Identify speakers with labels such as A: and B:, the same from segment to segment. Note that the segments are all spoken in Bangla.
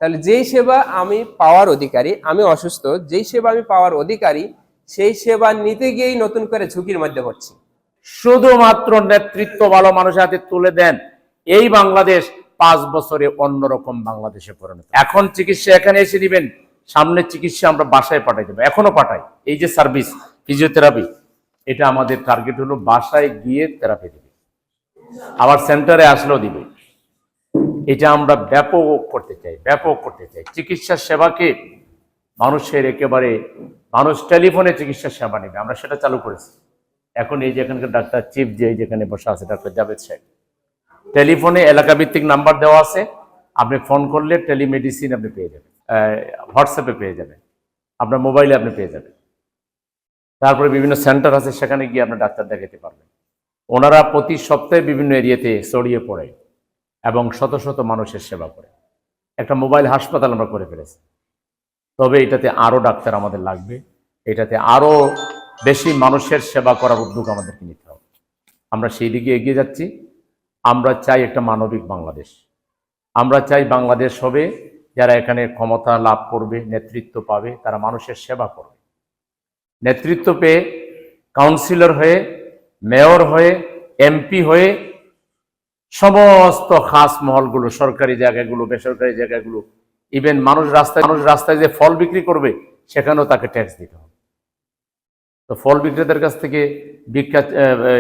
A: তাহলে যেই সেবা আমি পাওয়ার অধিকারী, আমি অসুস্থ, যেই সেবা আমি পাওয়ার অধিকারী, সেই সেবা নিতে গিয়েই নতুন করে ঝুঁকির মধ্যে পড়ছি।
B: শুধুমাত্র নেতৃত্ব ভালো মানুষের হাতে তুলে দেন, এই বাংলাদেশ 5 বছরে অন্যরকম বাংলাদেশে পরিণত। এখন চিকিৎসা এখানে এসে দিবেন, সামনে চিকিৎসা আমরা বাসায় পাঠাই দেবো, এখনো পাঠাই। এই যে সার্ভিস ফিজিওথেরাপি, এটা আমাদের টার্গেট হলো বাসায় গিয়ে থেরাপি দিবে, আবার সেন্টারে আসলেও দিবে। এটা আমরা ব্যাপক করতে চাই। চিকিৎসা সেবাকে মানুষের একেবারে, মানুষ টেলিফোনে চিকিৎসা সেবা নেবে, আমরা সেটা চালু করেছি। এখন এই যে এখানকার ডাক্তার চিফ যে যেখানে বসে আছে ডাক্তার জাভেদ সাহেব, টেলিফোনে এলাকা ভিত্তিক নাম্বার দেওয়া আছে, আপনি ফোন করলে টেলিমেডিসিন আপনি পেয়ে যাবেন, হোয়াটসঅ্যাপে পেয়ে যাবেন, আপনার মোবাইলে আপনি পেয়ে যাবেন। তারপরে বিভিন্ন সেন্টার আছে, সেখানে গিয়ে আপনার ডাক্তার দেখাতে পারবেন। ওনারা প্রতি সপ্তাহে বিভিন্ন এরিয়াতে ছড়িয়ে পড়ে এবং শত শত মানুষের সেবা করে। একটা মোবাইল হাসপাতাল আমরা করে ফেলেছি। তবে এটাতে আরও ডাক্তার আমাদের লাগবে, এটাতে আরও বেশি মানুষের সেবা করার উদ্যোগ আমাদেরকে নিতে হবে। আমরা সেই দিকে এগিয়ে যাচ্ছি। আমরা চাই একটা মানবিক বাংলাদেশ। আমরা চাই বাংলাদেশ হবে যারা এখানে ক্ষমতা লাভ করবে, নেতৃত্ব পাবে, তারা মানুষের সেবা করবে। নেতৃত্ব পেয়ে কাউন্সিলর হয়ে, মেয়র হয়ে, এমপি হয়ে সমস্ত খাস মহলগুলো, সরকারি জায়গাগুলো, বেসরকারি জায়গাগুলো, ইভেন মানুষ রাস্তায় যে ফল বিক্রি করবে সেখানেও তাকে ট্যাক্স দিতে হবে। তো ফল বিক্রেতার কাছ থেকে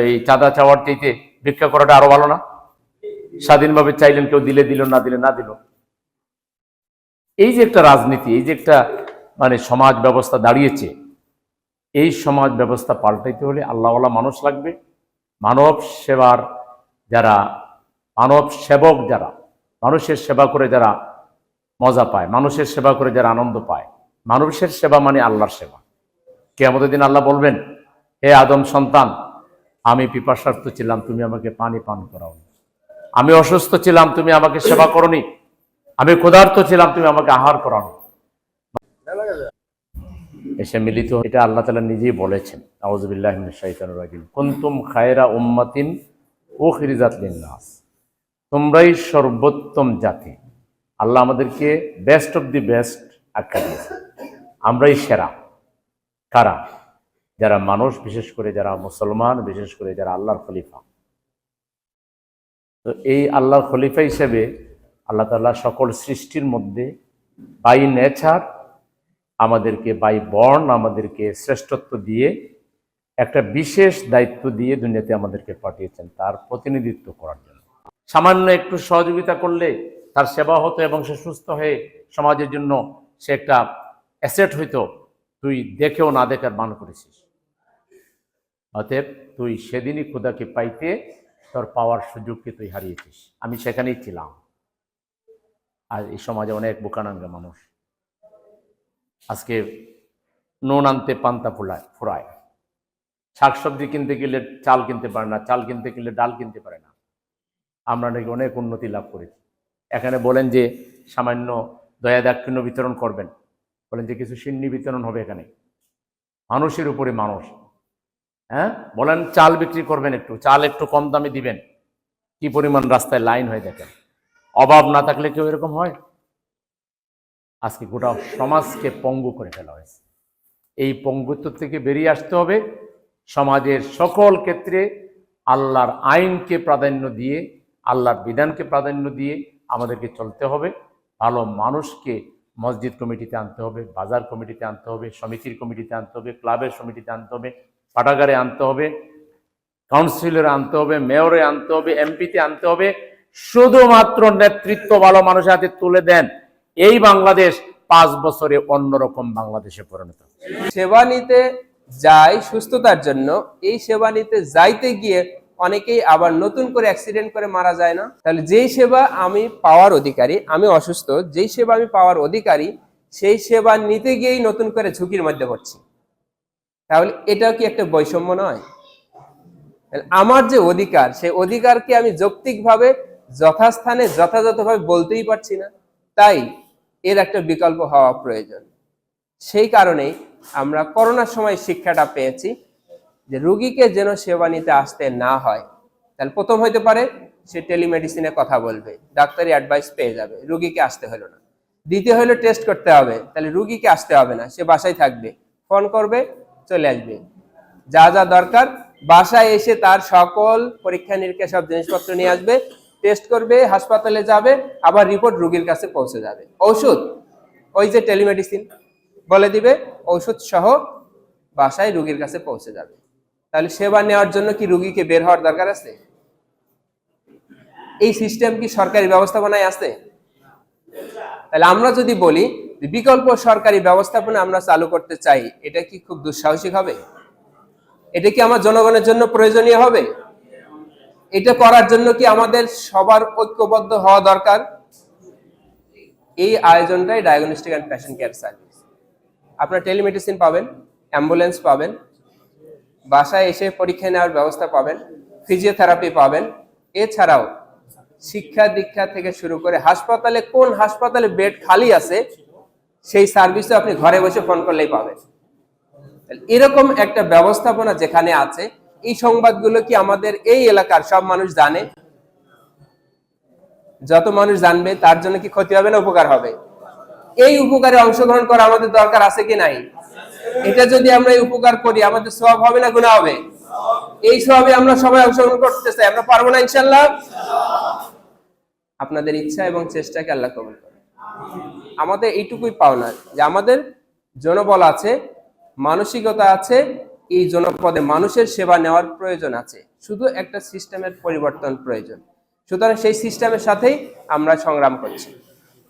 B: এই চাঁদা চাওয়ার চাইতে ভিক্ষা করাটা আরো ভালো না? স্বাধীনভাবে চাইলেন, কেউ দিলে দিল, না দিলে না দিল। এই যে একটা রাজনীতি, এই যে একটা মানে সমাজ ব্যবস্থা দাঁড়িয়েছে, এই সমাজ ব্যবস্থা পাল্টাইতে হলে আল্লাহওয়ালা মানুষ লাগবে। মানব সেবার যারা, মানব সেবক যারা, মানুষের সেবা করে যারা মজা পায়, মানুষের সেবা করে যারা আনন্দ পায়। মানুষের সেবা মানে আল্লাহর সেবা। কিয়ামতের দিন আল্লাহ বলবেন, হে আদম সন্তান, আমি পিপাসার্থ ছিলাম, তুমি আমাকে পানি পান করাওনি। আমি অসুস্থ ছিলাম, তুমি আমাকে সেবা করনি। আমি ক্ষুধার্ত ছিলাম, তুমি আমাকে আহার করাওনি। এসে মিলিত, এটা আল্লাহ তাআলা নিজেই বলেছেন। আউযু বিল্লাহি মিনাশ শাইতানির রাজিম, কুনতুম খায়রা উম্মাতিন উখরিজাত লিন-নাস, তোমরাই সর্বোত্তম জাতি। আল্লাহ আমাদেরকে বেস্ট অফ দি বেস্ট আখ্যা দিয়েছে, আমরাই সেরা। কারা? যারা মানুষ, বিশেষ করে যারা মুসলমান, বিশেষ করে যারা আল্লাহর খলিফা। তো এই আল্লাহর খলিফা হিসেবে আল্লাহ তাআলা সকল সৃষ্টির মধ্যে বাই নেচার আমাদেরকে, বাই বর্ণ আমাদেরকে শ্রেষ্ঠত্ব দিয়ে একটা বিশেষ দায়িত্ব দিয়ে দুনিয়াতে আমাদেরকে পাঠিয়েছেন তার প্রতিনিধিত্ব করার জন্য। সামান্য একটু সহযোগিতা করলে তার সেবা হতো এবং সে সুস্থ হয়ে সমাজের জন্য সে একটা অ্যাসেট হইতো। তুই দেখেও না দেখার বান করেছিস, অতএব তুই সেদিনই খোদাকে পাইতে তোর পাওয়ার সুযোগকে তুই হারিয়েছিস। আমি সেখানেই ছিলাম। আর এই সমাজে অনেক বোকানাঙ্গা মানুষ আজকে নুন আনতে পান্তা ফুরায়, শাকসবজি কিনতে গেলে চাল কিনতে পারে না, চাল কিনতে গেলে ডাল কিনতে পারে না। আমরা নাকি অনেক উন্নতি লাভ করেছি। এখানে বলেন যে সামান্য দয়া দাক্ষিণ্য বিতরণ করবেন, বলেন যে কিছু সিন্নি বিতরণ হবে এখানে, মানুষের উপরে মানুষ। হ্যাঁ, বলেন চাল বিক্রি করবেন, একটু চাল একটু কম দামে দিবেন, কি পরিমাণ রাস্তায় লাইন হয়ে দেখেন। অভাব না থাকলে কেউ এরকম হয়? আজকে গোটা সমাজকে পঙ্গু করে ফেলা হয়েছে। এই পঙ্গুত্ব থেকে বেরিয়ে আসতে হবে। সমাজের সকল ক্ষেত্রে আল্লাহর আইনকে প্রাধান্য দিয়ে, আল্লাহর বিধানকে প্রাধান্য দিয়ে আমাদেরকে চলতে হবে। ভালো মানুষকে মসজিদ কমিটিতে আনতে হবে, বাজার কমিটিতে আনতে হবে, সমিতির কমিটিতে আনতে হবে, ক্লাবের সমিতিতে আনতে হবে, পাঠাগারে আনতে হবে, কাউন্সিলরে আনতে হবে, মেয়রে আনতে হবে, এমপিতে আনতে হবে। শুধুমাত্র নেতৃত্ব ভালো মানুষের হাতে তুলে দেন, এই বাংলাদেশ 5 বছরে অন্যরকম বাংলাদেশে পরিণত হবে।
A: সেবা নিতে যায় সুস্থতার জন্য, এই সেবা নিতে যাইতে গিয়ে অনেকেই আবার নতুন করে অ্যাক্সিডেন্ট করে মারা যায় না? তাহলে যেই সেবা আমি পাওয়ার অধিকারী, আমি অসুস্থ, যেই সেবা আমি পাওয়ার অধিকারী, সেই সেবা নিতে গিয়েই নতুন করে ঝুঁকির মধ্যে পড়ছি। তাহলে এটাও কি একটা বৈষম্য নয়? আমার যে অধিকার, সেই অধিকারকে আমি যৌক্তিকভাবে যথাস্থানে যথাযথভাবে বলতেই পারছি না। তাই এর একটা বিকল্প হওয়া প্রয়োজন। সেই কারণেই আমরা করোনার সময় শিক্ষাটা পেয়েছি যে রোগীকে যেন সেবা নিতে আসতে না হয়। তাহলে প্রথম হইতে পারে সে টেলিমেডিসিনে কথা বলবে, ডাক্তারি অ্যাডভাইস পেয়ে যাবে, রোগীকে আসতে হলো না। দ্বিতীয় হলো টেস্ট করতে হবে, তাহলে রুগীকে আসতে হবে না, সে বাসায় থাকবে, ফোন করবে, চলে আসবে। যা যা দরকার বাসায় এসে তার সকল পরীক্ষা নিরীক্ষা সব জিনিসপত্র নিয়ে আসবে, টেস্ট করবে, হাসপাতালে যাবে, আবার রিপোর্ট রুগীর কাছে পৌঁছে যাবে। ঔষধ ওই যে টেলিমেডিসিন বলে দিবে, ঔষধ সহ বাসায় রুগীর কাছে পৌঁছে যাবে। তাহলে সেবা নেওয়ার জন্য কি রুগীকে বের হওয়ার দরকার আছে? এই সিস্টেম কি সরকারি ব্যবস্থাপনায় আছে? তাহলে আমরা যদি বলি যে বিকল্প সরকারি ব্যবস্থাপনা আমরা চালু করতে চাই, এটা কি খুব দুঃসাহসিক হবে? এটা কি আমার জনগণের জন্য প্রয়োজনীয় হবে? এটা করার জন্য কি আমাদের সবার ঐক্যবদ্ধ হওয়া দরকার? এই আয়োজনটাই diagnostic and patient care service. আপনার টেলিমেডিসিন পাবেন, অ্যাম্বুলেন্স পাবেন, বাসায় এসে পরীক্ষা নেওয়ার ব্যবস্থা পাবেন, ফিজিওথেরাপি পাবেন, এছাড়াও শিক্ষা দীক্ষা থেকে শুরু করে হাসপাতালে কোন হাসপাতালে বেড খালি আছে সেই সার্ভিসও আপনি ঘরে বসে ফোন করলেই পাবেন। এরকম একটা ব্যবস্থাপনা যেখানে আছে, এই সংবাদগুলো কি আমাদের এই এলাকার সব মানুষ জানে? যত মানুষ জানবে তার জন্য কি ক্ষতি হবে না উপকার হবে? এই উপকারে অংশগ্রহণ করা আমাদের দরকার আছে কি নাই? এটা যদি আমরা এই উপকার করি আমাদের সওয়াব হবে না গুনাহ হবে? এই সওয়াবে আমরা সবাই অংশগ্রহণ করতে চাই, আমরা পারবো না ইনশাআল্লাহ? আপনাদের ইচ্ছা এবং চেষ্টাকে আল্লাহ কবুল করে। আমাদের এইটুকুই পাওনা যে আমাদের জনবল আছে, মানসিকতা আছে, এই জনপদে মানুষের সেবা নেওয়ার প্রয়োজন আছে, শুধু একটা সিস্টেমের পরিবর্তন প্রয়োজন। সুতরাং সেই সিস্টেমের সাথেই আমরা সংগ্রাম করছি।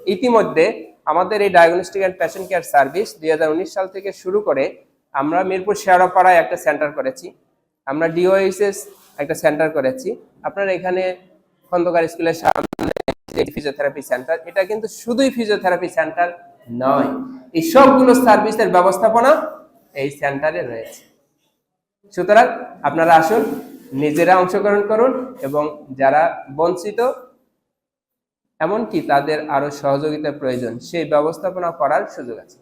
A: ইতিমধ্যে আমাদের এই diagnostic and patient care service 2019 সাল থেকে শুরু করে আমরা মিরপুর শেওড়াপাড়ায় একটা সেন্টার করেছি, আমরা ডিওএইচএস একটা সেন্টার করেছি, আপনার এখানে খন্দকার স্কুলের সামনে ফিজিওথেরাপি সেন্টার। এটা কিন্তু শুধুই ফিজিওথেরাপি সেন্টার নয়, এই সবগুলো সার্ভিসের ব্যবস্থাপনা এই সেন্টারে রয়েছে। সুতরাং আপনারা আসুন, নিজেরা অংশগ্রহণ করুন এবং যারা বঞ্চিত এমনকি তাদের আরো সহযোগিতা প্রয়োজন সেই ব্যবস্থাপনা করার সুযোগ আছে।